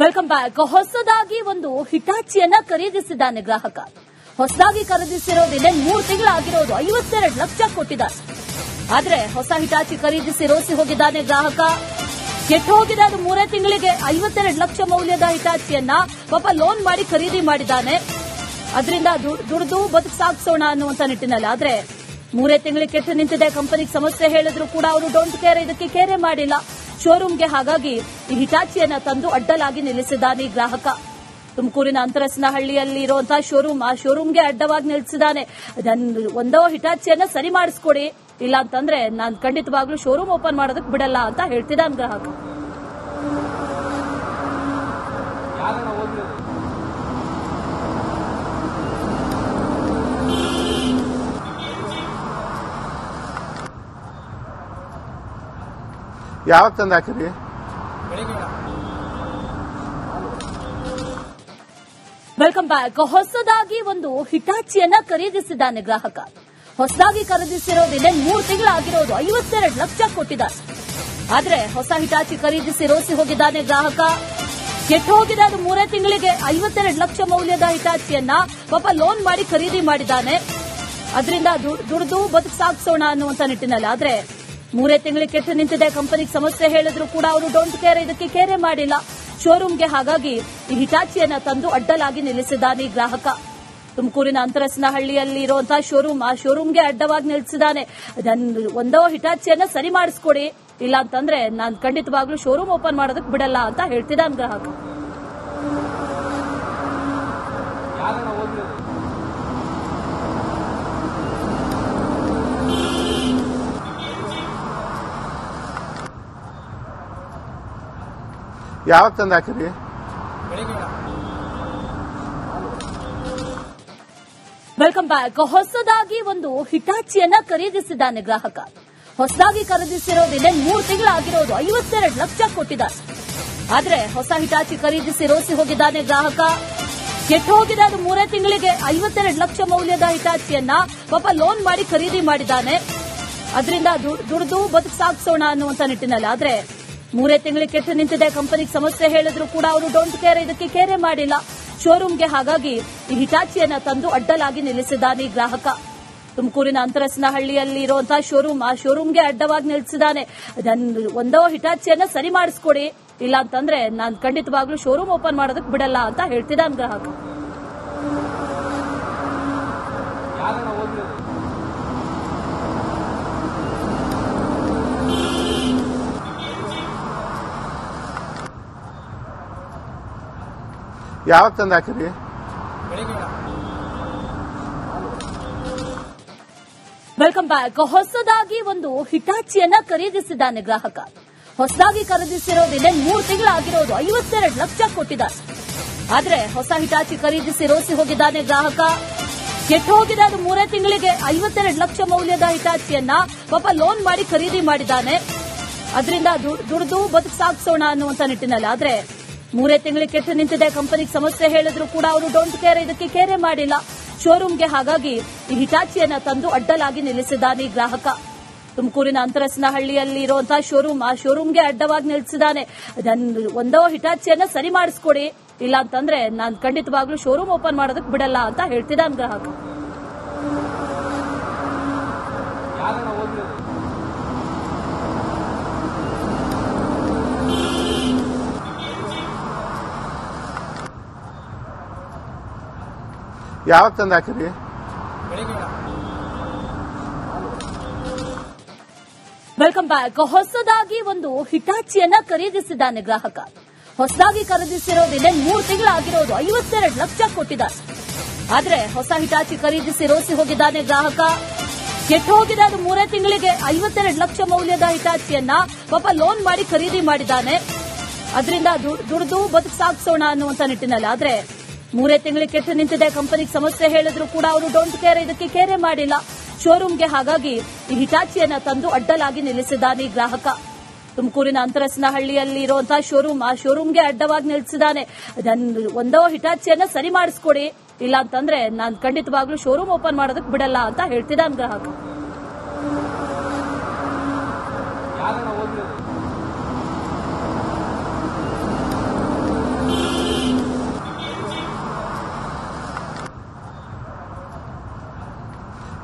Welcome back. ಹೊಸದಾಗಿ ಒಂದು ಹಿಟಾಚಿಯನ್ನ ಖರೀದಿಸಿದ್ದಾನೆ ಗ್ರಾಹಕ. ಹೊಸದಾಗಿ ಖರೀದಿಸಿರೋ ಬೆಲೆ 3 ತಿಂಗಳಾಗಿರೋದು 52 ಲಕ್ಷ ಕೊಟ್ಟಿದ್ದಾರೆ. ಆದ್ರೆ ಹೊಸ ಹಿಟಾಚಿ ಖರೀದಿಸಿ ರೋಸಿ ಹೋಗಿದ್ದಾನೆ ಗ್ರಾಹಕ. ಕೆಟ್ಟು ಹೋಗಿದೆ ಅದು 3 ತಿಂಗಳಿಗೆ 52 ಲಕ್ಷ ಮೌಲ್ಯದ ಹಿಟಾಚಿಯನ್ನ ಪಾಪ ಲೋನ್ ಮಾಡಿ ಖರೀದಿ ಮಾಡಿದ್ದಾನೆ. ಅದರಿಂದ ದುಡಿದು ಬದುಕು ಸಾಗಿಸೋಣ ಅನ್ನುವಂತ ನಿಟ್ಟಿನಲ್ಲಿ. ಆದ್ರೆ 3 ತಿಂಗಳಿಗೆ ಕೆಟ್ಟು ನಿಂತಿದೆ. ಕಂಪನಿಗೆ ಸಮಸ್ಯೆ ಹೇಳಿದ್ರು ಕೂಡ ಅವರು ಡೋಂಟ್ ಕೇರ್, ಇದಕ್ಕೆ ಕೇರೆ ಮಾಡಿಲ್ಲ ಶೋರೂಮ್ಗೆ. ಹಾಗಾಗಿ ಈ ಹಿಟಾಚಿಯನ್ನ ತಂದು ಅಡ್ಡಲಾಗಿ ನಿಲ್ಲಿಸಿದ್ದಾನೆ ಈ ಗ್ರಾಹಕ. ತುಮಕೂರಿನ ಅಂತರಸನಹಳ್ಳಿಯಲ್ಲಿ ಇರುವಂತಹ ಶೋರೂಮ್, ಆ ಶೋರೂಮ್ಗೆ ಅಡ್ಡವಾಗಿ ನಿಲ್ಲಿಸಿದ್ದಾನೆ. ಒಂದೋ ಹಿಟಾಚಿಯನ್ನ ಸರಿ ಮಾಡಿಸ್ಕೊಡಿ, ಇಲ್ಲ ಅಂತಂದ್ರೆ ನಾನು ಖಂಡಿತವಾಗ್ಲೂ ಶೋರೂಮ್ ಓಪನ್ ಮಾಡೋದಕ್ಕೆ ಬಿಡಲ್ಲ ಅಂತ ಹೇಳ್ತಿದ್ದಾನೆ ಗ್ರಾಹಕ. ಯಾವಾಗ ತಂದು ಹಾಕಿರಿ? Welcome back. ಹೊಸದಾಗಿ ಒಂದು ಹಿಟಾಚಿಯನ್ನ ಖರೀದಿಸಿದ್ದಾನೆ ಗ್ರಾಹಕ. ಹೊಸದಾಗಿ ಖರೀದಿಸಿರೋ ಬೆಲೆ 3 ತಿಂಗಳಾಗಿರೋದು 52 ಲಕ್ಷ ಕೊಟ್ಟಿದ್ದಾರೆ. ಆದ್ರೆ ಹೊಸ ಹಿಟಾಚಿ ಖರೀದಿಸಿ ರೋಸಿ ಹೋಗಿದ್ದಾನೆ ಗ್ರಾಹಕ. ಕೆಟ್ಟು ಹೋಗಿದೆ ಅದು 3 ತಿಂಗಳಿಗೆ 52 ಲಕ್ಷ ಮೌಲ್ಯದ ಹಿಟಾಚಿಯನ್ನ ಪಾಪ ಲೋನ್ ಮಾಡಿ ಖರೀದಿ ಮಾಡಿದ್ದಾನೆ. ಅದರಿಂದ ದುಡಿದು ಬದುಕು ಸಾಗಿಸೋಣ ಅನ್ನುವಂತ ನಿಟ್ಟಿನಲ್ಲಿ. ಆದ್ರೆ 3 ತಿಂಗಳಿಗೆ ಕೆಟ್ಟು ನಿಂತಿದೆ. ಕಂಪನಿಗೆ ಸಮಸ್ಯೆ ಹೇಳಿದ್ರು ಕೂಡ ಅವರು ಡೋಂಟ್ ಕೇರ್, ಇದಕ್ಕೆ ಕೇರೆ ಮಾಡಿಲ್ಲ ಶೋರೂಮ್ಗೆ. ಹಾಗಾಗಿ ಈ ಹಿಟಾಚಿಯನ್ನ ತಂದು ಅಡ್ಡಲಾಗಿ ನಿಲ್ಲಿಸಿದ್ದಾನೆ ಈ ಗ್ರಾಹಕ. ತುಮಕೂರಿನ ಅಂತರಸನಹಳ್ಳಿಯಲ್ಲಿ ಇರುವಂತಹ ಶೋರೂಮ್, ಆ ಶೋರೂಮ್ಗೆ ಅಡ್ಡವಾಗಿ ನಿಲ್ಲಿಸಿದ್ದಾನೆ. ಒಂದೋ ಹಿಟಾಚಿಯನ್ನ ಸರಿ ಮಾಡಿಸ್ಕೊಡಿ, ಇಲ್ಲ ಅಂತಂದ್ರೆ ನಾನು ಖಂಡಿತವಾಗ್ಲೂ ಶೋರೂಮ್ ಓಪನ್ ಮಾಡೋದಕ್ಕೆ ಬಿಡಲ್ಲ ಅಂತ ಹೇಳ್ತಿದ್ದಾನೆ ಗ್ರಾಹಕ. ಯಾವಾಗ ತಂದು ಹಾಕಿರಿ? Welcome back. ಹೊಸದಾಗಿ ಒಂದು ಹಿಟಾಚಿಯನ್ನ ಖರೀದಿಸಿದ್ದಾನೆ ಗ್ರಾಹಕ. ಹೊಸದಾಗಿ ಖರೀದಿಸಿರೋ ಬೆಲೆ 3 ತಿಂಗಳಾಗಿರೋದು 52 ಲಕ್ಷ ಕೊಟ್ಟಿದ್ದಾರೆ. ಆದ್ರೆ ಹೊಸ ಹಿಟಾಚಿ ಖರೀದಿಸಿ ರೋಸಿ ಹೋಗಿದ್ದಾನೆ ಗ್ರಾಹಕ. ಕೆಟ್ಟು ಹೋಗಿದೆ ಅದು 3 ತಿಂಗಳಿಗೆ 52 ಲಕ್ಷ ಮೌಲ್ಯದ ಹಿಟಾಚಿಯನ್ನ ಪಾಪ ಲೋನ್ ಮಾಡಿ ಖರೀದಿ ಮಾಡಿದ್ದಾನೆ. ಅದರಿಂದ ದುಡಿದು ಬದುಕು ಸಾಗಿಸೋಣ ಅನ್ನುವಂತ ನಿಟ್ಟಿನಲ್ಲಿ. ಆದ್ರೆ 3 ತಿಂಗಳಿಗೆ ಕೆಟ್ಟು ನಿಂತಿದೆ. ಕಂಪನಿಗೆ ಸಮಸ್ಯೆ ಹೇಳಿದ್ರು ಕೂಡ ಅವರು ಡೋಂಟ್ ಕೇರ್, ಇದಕ್ಕೆ ಕೇರೆ ಮಾಡಿಲ್ಲ ಶೋರೂಮ್ಗೆ. ಹಾಗಾಗಿ ಈ ಹಿಟಾಚಿಯನ್ನ ತಂದು ಅಡ್ಡಲಾಗಿ ನಿಲ್ಲಿಸಿದ್ದಾನೆ ಈ ಗ್ರಾಹಕ. ತುಮಕೂರಿನ ಅಂತರಸನಹಳ್ಳಿಯಲ್ಲಿ ಇರುವಂತಹ ಶೋರೂಮ್, ಆ ಶೋರೂಮ್ಗೆ ಅಡ್ಡವಾಗಿ ನಿಲ್ಲಿಸಿದ್ದಾನೆ. ಒಂದೋ ಹಿಟಾಚಿಯನ್ನ ಸರಿ ಮಾಡಿಸ್ಕೊಡಿ, ಇಲ್ಲ ಅಂತಂದ್ರೆ ನಾನು ಖಂಡಿತವಾಗ್ಲೂ ಶೋರೂಮ್ ಓಪನ್ ಮಾಡೋದಕ್ಕೆ ಬಿಡಲ್ಲ ಅಂತ ಹೇಳ್ತಿದ್ದಾನೆ ಗ್ರಾಹಕ. ಯಾವಾಗ ತಂದು ಹಾಕಿರಿ? Welcome back. ಹೊಸದಾಗಿ ಒಂದು ಹಿಟಾಚಿಯನ್ನ ಖರೀದಿಸಿದ್ದಾನೆ ಗ್ರಾಹಕ. ಹೊಸದಾಗಿ ಖರೀದಿಸಿರೋ ಬೆಲೆ 3 ತಿಂಗಳಾಗಿರೋದು 52 ಲಕ್ಷ ಕೊಟ್ಟಿದ್ದಾರೆ. ಆದ್ರೆ ಹೊಸ ಹಿಟಾಚಿ ಖರೀದಿಸಿ ರೋಸಿ ಹೋಗಿದ್ದಾನೆ ಗ್ರಾಹಕ. ಕೆಟ್ಟು ಹೋಗಿದೆ ಅದು 3 ತಿಂಗಳಿಗೆ 52 ಲಕ್ಷ ಮೌಲ್ಯದ ಹಿಟಾಚಿಯನ್ನ ಪಾಪ ಲೋನ್ ಮಾಡಿ ಖರೀದಿ ಮಾಡಿದ್ದಾನೆ. ಅದರಿಂದ ದುಡಿದು ಬದುಕು ಸಾಗಿಸೋಣ ಅನ್ನುವಂತ ನಿಟ್ಟಿನಲ್ಲಿ. ಆದ್ರೆ 3 ತಿಂಗಳಿಗೆ ಕೆಟ್ಟು ನಿಂತಿದೆ. ಕಂಪನಿಗೆ ಸಮಸ್ಯೆ ಹೇಳಿದ್ರು ಕೂಡ ಅವರು ಡೋಂಟ್ ಕೇರ್, ಇದಕ್ಕೆ ಕೇರೆ ಮಾಡಿಲ್ಲ ಶೋರೂಮ್ಗೆ. ಹಾಗಾಗಿ ಈ ಹಿಟಾಚಿಯನ್ನ ತಂದು ಅಡ್ಡಲಾಗಿ ನಿಲ್ಲಿಸಿದ್ದಾನೆ ಈ ಗ್ರಾಹಕ. ತುಮಕೂರಿನ ಅಂತರಸನಹಳ್ಳಿಯಲ್ಲಿ ಇರುವಂತಹ ಶೋರೂಮ್, ಆ ಶೋರೂಮ್ಗೆ ಅಡ್ಡವಾಗಿ ನಿಲ್ಲಿಸಿದ್ದಾನೆ. ಒಂದೋ ಹಿಟಾಚಿಯನ್ನ ಸರಿ ಮಾಡಿಸ್ಕೊಡಿ, ಇಲ್ಲ ಅಂತಂದ್ರೆ ನಾನು ಖಂಡಿತವಾಗ್ಲೂ ಶೋರೂಮ್ ಓಪನ್ ಮಾಡೋದಕ್ಕೆ ಬಿಡಲ್ಲ ಅಂತ ಹೇಳ್ತಿದ್ದಾನೆ ಗ್ರಾಹಕ. ಯಾವಾಗ ತಂದು ಹಾಕಿರಿ? Welcome back. ಹೊಸದಾಗಿ ಒಂದು ಹಿಟಾಚಿಯನ್ನ ಖರೀದಿಸಿದ್ದಾನೆ ಗ್ರಾಹಕ. ಹೊಸದಾಗಿ ಖರೀದಿಸಿರೋ ಬೆಲೆ 3 ತಿಂಗಳಾಗಿರೋದು 52 ಲಕ್ಷ ಕೊಟ್ಟಿದ್ದಾರೆ. ಆದ್ರೆ ಹೊಸ ಹಿಟಾಚಿ ಖರೀದಿಸಿ ರೋಸಿ ಹೋಗಿದ್ದಾನೆ ಗ್ರಾಹಕ. ಕೆಟ್ಟು ಹೋಗಿದೆ ಅದು 3 ತಿಂಗಳಿಗೆ 52 ಲಕ್ಷ ಮೌಲ್ಯದ ಹಿಟಾಚಿಯನ್ನ ಪಾಪ ಲೋನ್ ಮಾಡಿ ಖರೀದಿ ಮಾಡಿದ್ದಾನೆ. ಅದರಿಂದ ದುಡಿದು ಬದುಕು ಸಾಗಿಸೋಣ ಅನ್ನುವಂತ ನಿಟ್ಟಿನಲ್ಲಿ. ಆದ್ರೆ 3 ತಿಂಗಳಿಗೆ ಕೆಟ್ಟು ನಿಂತಿದೆ. ಕಂಪನಿಗೆ ಸಮಸ್ಯೆ ಹೇಳಿದ್ರು ಕೂಡ ಅವರು ಡೋಂಟ್ ಕೇರ್, ಇದಕ್ಕೆ ಕೇರೆ ಮಾಡಿಲ್ಲ ಶೋರೂಮ್ಗೆ. ಹಾಗಾಗಿ ಈ ಹಿಟಾಚಿಯನ್ನ ತಂದು ಅಡ್ಡಲಾಗಿ ನಿಲ್ಲಿಸಿದ್ದಾನೆ ಈ ಗ್ರಾಹಕ. ತುಮಕೂರಿನ ಅಂತರಸನಹಳ್ಳಿಯಲ್ಲಿ ಇರುವಂತಹ ಶೋರೂಮ್, ಆ ಶೋರೂಮ್ಗೆ ಅಡ್ಡವಾಗಿ ನಿಲ್ಲಿಸಿದ್ದಾನೆ. ಒಂದೋ ಹಿಟಾಚಿಯನ್ನ ಸರಿ ಮಾಡಿಸ್ಕೊಡಿ, ಇಲ್ಲ ಅಂತಂದ್ರೆ ನಾನು ಖಂಡಿತವಾಗ್ಲೂ ಶೋರೂಮ್ ಓಪನ್ ಮಾಡೋದಕ್ಕೆ ಬಿಡಲ್ಲ ಅಂತ ಹೇಳ್ತಿದ್ದಾನೆ ಗ್ರಾಹಕ.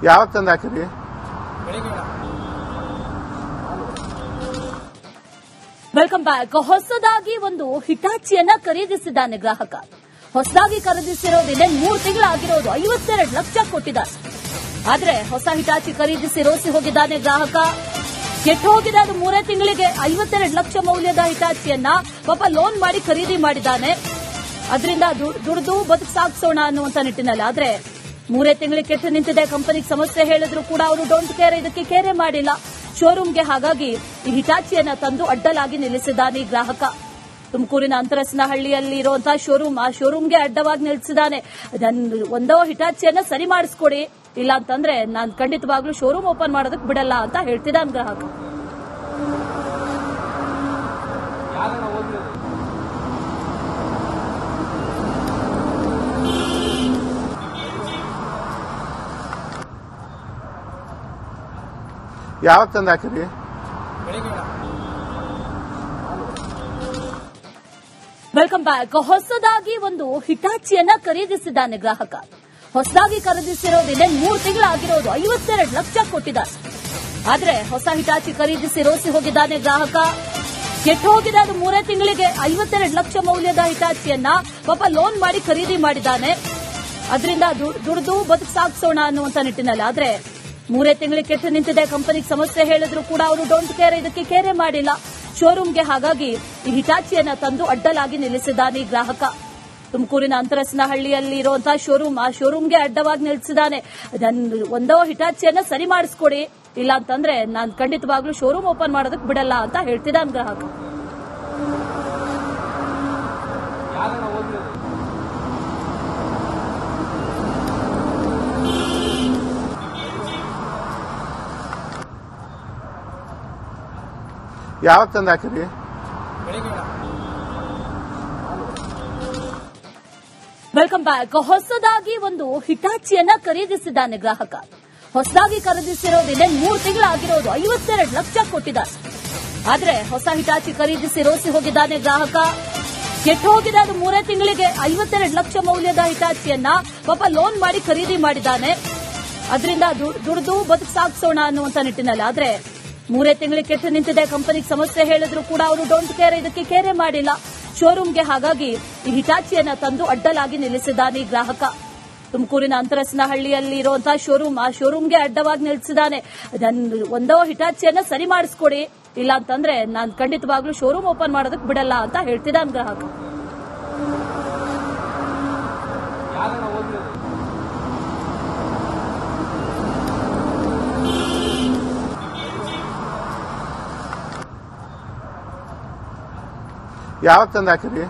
ಯಾವಾಗ ತಂದು ಹಾಕಿರಿ? Welcome back. ಹೊಸದಾಗಿ ಒಂದು ಹಿಟಾಚಿಯನ್ನ ಖರೀದಿಸಿದ್ದಾನೆ ಗ್ರಾಹಕ. ಹೊಸದಾಗಿ ಖರೀದಿಸಿರೋ ಬೆಲೆ 3 ತಿಂಗಳಾಗಿರೋದು 52 ಲಕ್ಷ ಕೊಟ್ಟಿದ್ದಾರೆ. ಆದ್ರೆ ಹೊಸ ಹಿಟಾಚಿ ಖರೀದಿಸಿ ರೋಸಿ ಹೋಗಿದ್ದಾನೆ ಗ್ರಾಹಕ. ಕೆಟ್ಟು ಹೋಗಿದೆ ಅದು 3 ತಿಂಗಳಿಗೆ 52 ಲಕ್ಷ ಮೌಲ್ಯದ ಹಿಟಾಚಿಯನ್ನ ಪಾಪ ಲೋನ್ ಮಾಡಿ ಖರೀದಿ ಮಾಡಿದ್ದಾನೆ. ಅದರಿಂದ ದುಡಿದು ಬದುಕು ಸಾಗಿಸೋಣ ಅನ್ನುವಂತ ನಿಟ್ಟಿನಲ್ಲಿ. ಆದ್ರೆ 3 ತಿಂಗಳಿಗೆ ಕೆಟ್ಟು ನಿಂತಿದೆ. ಕಂಪನಿಗೆ ಸಮಸ್ಯೆ ಹೇಳಿದ್ರು ಕೂಡ ಅವರು ಡೋಂಟ್ ಕೇರ್, ಇದಕ್ಕೆ ಕೇರೆ ಮಾಡಿಲ್ಲ ಶೋರೂಮ್ಗೆ. ಹಾಗಾಗಿ ಈ ಹಿಟಾಚಿಯನ್ನ ತಂದು ಅಡ್ಡಲಾಗಿ ನಿಲ್ಲಿಸಿದ್ದಾನೆ ಈ ಗ್ರಾಹಕ. ತುಮಕೂರಿನ ಅಂತರಸನಹಳ್ಳಿಯಲ್ಲಿ ಇರುವಂತಹ ಶೋರೂಮ್, ಆ ಶೋರೂಮ್ಗೆ ಅಡ್ಡವಾಗಿ ನಿಲ್ಲಿಸಿದ್ದಾನೆ. ಒಂದೋ ಹಿಟಾಚಿಯನ್ನ ಸರಿ ಮಾಡಿಸ್ಕೊಡಿ, ಇಲ್ಲ ಅಂತಂದ್ರೆ ನಾನು ಖಂಡಿತವಾಗ್ಲೂ ಶೋರೂಮ್ ಓಪನ್ ಮಾಡೋದಕ್ಕೆ ಬಿಡಲ್ಲ ಅಂತ ಹೇಳ್ತಿದ್ದಾನೆ ಗ್ರಾಹಕ. ಯಾವಾಗ ತಂದು ಹಾಕಿರಿ? Welcome back. ಹೊಸದಾಗಿ ಒಂದು ಹಿಟಾಚಿಯನ್ನ ಖರೀದಿಸಿದ್ದಾನೆ ಗ್ರಾಹಕ. ಹೊಸದಾಗಿ ಖರೀದಿಸಿರೋ ಬೆಲೆ 3 ತಿಂಗಳಾಗಿರೋದು 52 ಲಕ್ಷ ಕೊಟ್ಟಿದ್ದಾರೆ. ಆದ್ರೆ ಹೊಸ ಹಿಟಾಚಿ ಖರೀದಿಸಿ ರೋಸಿ ಹೋಗಿದ್ದಾನೆ ಗ್ರಾಹಕ. ಕೆಟ್ಟು ಹೋಗಿದೆ ಅದು 3 ತಿಂಗಳಿಗೆ 52 ಲಕ್ಷ ಮೌಲ್ಯದ ಹಿಟಾಚಿಯನ್ನ ಪಾಪ ಲೋನ್ ಮಾಡಿ ಖರೀದಿ ಮಾಡಿದ್ದಾನೆ. ಅದರಿಂದ ದುಡಿದು ಬದುಕು ಸಾಗಿಸೋಣ ಅನ್ನುವಂತ ನಿಟ್ಟಿನಲ್ಲಿ. ಆದ್ರೆ 3 ತಿಂಗಳಿಗೆ ಕೆಟ್ಟು ನಿಂತಿದೆ. ಕಂಪನಿಗೆ ಸಮಸ್ಯೆ ಹೇಳಿದ್ರು ಕೂಡ ಅವರು ಡೋಂಟ್ ಕೇರ್, ಇದಕ್ಕೆ ಕೇರೆ ಮಾಡಿಲ್ಲ ಶೋರೂಮ್ಗೆ. ಹಾಗಾಗಿ ಈ ಹಿಟಾಚಿಯನ್ನ ತಂದು ಅಡ್ಡಲಾಗಿ ನಿಲ್ಲಿಸಿದ್ದಾನೆ ಈ ಗ್ರಾಹಕ. ತುಮಕೂರಿನ ಅಂತರಸನಹಳ್ಳಿಯಲ್ಲಿ ಇರುವಂತಹ ಶೋರೂಮ್, ಆ ಶೋರೂಮ್ಗೆ ಅಡ್ಡವಾಗಿ ನಿಲ್ಲಿಸಿದ್ದಾನೆ. ಒಂದೋ ಹಿಟಾಚಿಯನ್ನ ಸರಿ ಮಾಡಿಸ್ಕೊಡಿ, ಇಲ್ಲ ಅಂತಂದ್ರೆ ನಾನು ಖಂಡಿತವಾಗ್ಲೂ ಶೋರೂಮ್ ಓಪನ್ ಮಾಡೋದಕ್ಕೆ ಬಿಡಲ್ಲ ಅಂತ ಹೇಳ್ತಿದ್ದಾನೆ ಗ್ರಾಹಕ. ಯಾವಾಗ ತಂದು ಹಾಕಿರಿ? Welcome back. ಹೊಸದಾಗಿ ಒಂದು ಹಿಟಾಚಿಯನ್ನ ಖರೀದಿಸಿದ್ದಾನೆ ಗ್ರಾಹಕ. ಹೊಸದಾಗಿ ಖರೀದಿಸಿರೋ ಬೆಲೆ 3 ತಿಂಗಳಾಗಿರೋದು 52 ಲಕ್ಷ ಕೊಟ್ಟಿದ್ದಾರೆ. ಆದ್ರೆ ಹೊಸ ಹಿಟಾಚಿ ಖರೀದಿಸಿ ರೋಸಿ ಹೋಗಿದ್ದಾನೆ ಗ್ರಾಹಕ. ಕೆಟ್ಟು ಹೋಗಿದೆ ಅದು 3 ತಿಂಗಳಿಗೆ 52 ಲಕ್ಷ ಮೌಲ್ಯದ ಹಿಟಾಚಿಯನ್ನ ಪಾಪ ಲೋನ್ ಮಾಡಿ ಖರೀದಿ ಮಾಡಿದ್ದಾನೆ. ಅದರಿಂದ ದುಡಿದು ಬದುಕು ಸಾಗಿಸೋಣ ಅನ್ನುವಂತ ನಿಟ್ಟಿನಲ್ಲಿ. ಆದ್ರೆ 3 ತಿಂಗಳಿಗೆ ಕೆಟ್ಟು ನಿಂತಿದೆ. ಕಂಪನಿಗೆ ಸಮಸ್ಯೆ ಹೇಳಿದ್ರು ಕೂಡ ಅವರು ಡೋಂಟ್ ಕೇರ್, ಇದಕ್ಕೆ ಕೇರೆ ಮಾಡಿಲ್ಲ ಶೋರೂಮ್ಗೆ. ಹಾಗಾಗಿ ಈ ಹಿಟಾಚಿಯನ್ನ ತಂದು ಅಡ್ಡಲಾಗಿ ನಿಲ್ಲಿಸಿದ್ದಾನೆ ಈ ಗ್ರಾಹಕ. ತುಮಕೂರಿನ ಅಂತರಸನಹಳ್ಳಿಯಲ್ಲಿ ಇರುವಂತಹ ಶೋರೂಮ್, ಆ ಶೋರೂಮ್ಗೆ ಅಡ್ಡವಾಗಿ ನಿಲ್ಲಿಸಿದ್ದಾನೆ. ಒಂದೋ ಹಿಟಾಚಿಯನ್ನ ಸರಿ ಮಾಡಿಸ್ಕೊಡಿ, ಇಲ್ಲ ಅಂತಂದ್ರೆ ನಾನು ಖಂಡಿತವಾಗ್ಲೂ ಶೋರೂಮ್ ಓಪನ್ ಮಾಡೋದಕ್ಕೆ ಬಿಡಲ್ಲ ಅಂತ ಹೇಳ್ತಿದ್ದಾನೆ ಗ್ರಾಹಕ. ಯಾವಾಗ ತಂದು ಹಾಕಿರಿ?